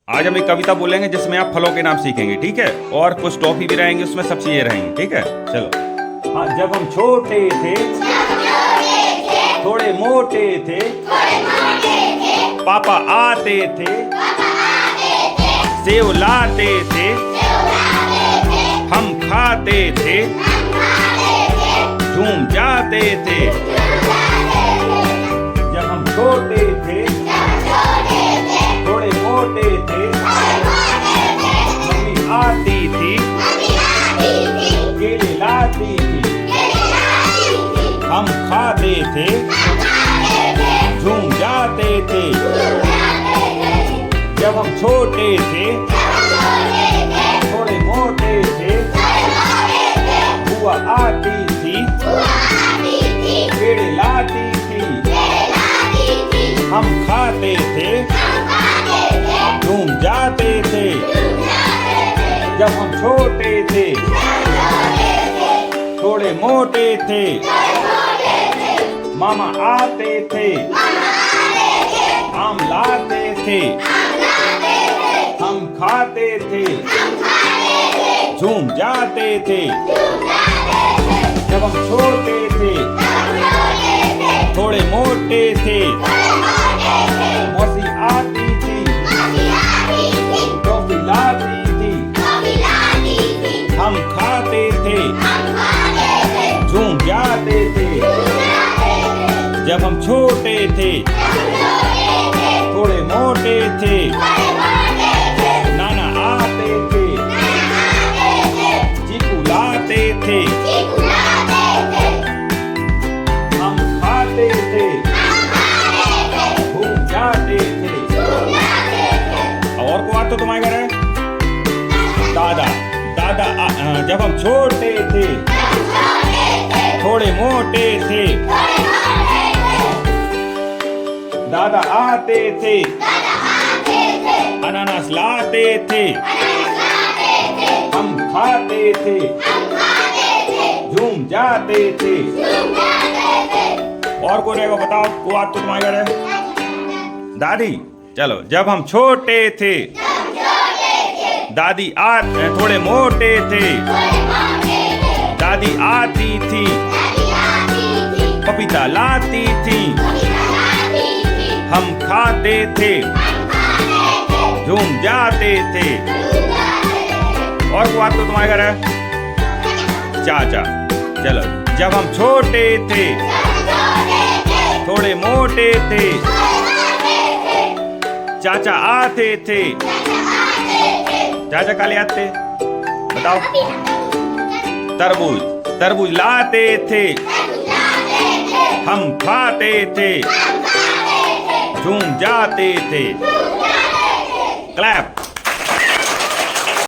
आज हम एक कविता बोलेंगे जिसमें आप फलों के नाम सीखेंगे, ठीक है। और कुछ टॉफी भी रहेंगे, उसमें सब चीजें रहेंगी, ठीक है। चलो। हाँ, जब हम छोटे थे थोड़े मोटे थे, पापा आते थे सेव लाते थे, हम खाते थे झूम जाते थे। जब हम छोटे थे थोड़े मोटे थे, मम्मी आती थी केले लाती थी, हम खाते थे झूम जाते थे। जब हम छोटे थे थोड़े मोटे थे, बुआ आती थी केले लाती थी, हम खाते थे झूम जाते थे। जब हम छोटे थे थोड़े मोटे थे, मामा आते थे आम लाते थे, हम खाते थे झूम जाते थे। जब हम छोटे थे थोड़े मोटे थे, मौसी आती थी टॉफी लाती थी, हम खाते थे झूम जाते थे। जब हम छोटे थे थोड़े मोटे थे, नाना आते थे चीकू लाते थे, हम खाते थे घूम जाते थे। और को बात तो तुम्हारे घर है। दादा जब हम छोटे थे थोड़े मोटे थे, दादा आते थे अनानास लाते थे, हम खाते थे झूम जाते थे। और कोई रहेगा बताओ, वो बात तो तुम्हारे घर है। दादी, चलो। जब हम छोटे थे दादी थोड़े मोटे थे, दादी आती थी पपीता लाती थी, हम खाते थे झूम जाते थे। और को बात तो तुम्हारे घर है। चाचा, चलो। जब हम छोटे थे थोड़े मोटे थे, चाचा आते थे। चाचा काले आते बताओ। तरबूज लाते थे, हम खाते थे झूम जाते थे। क्लैप।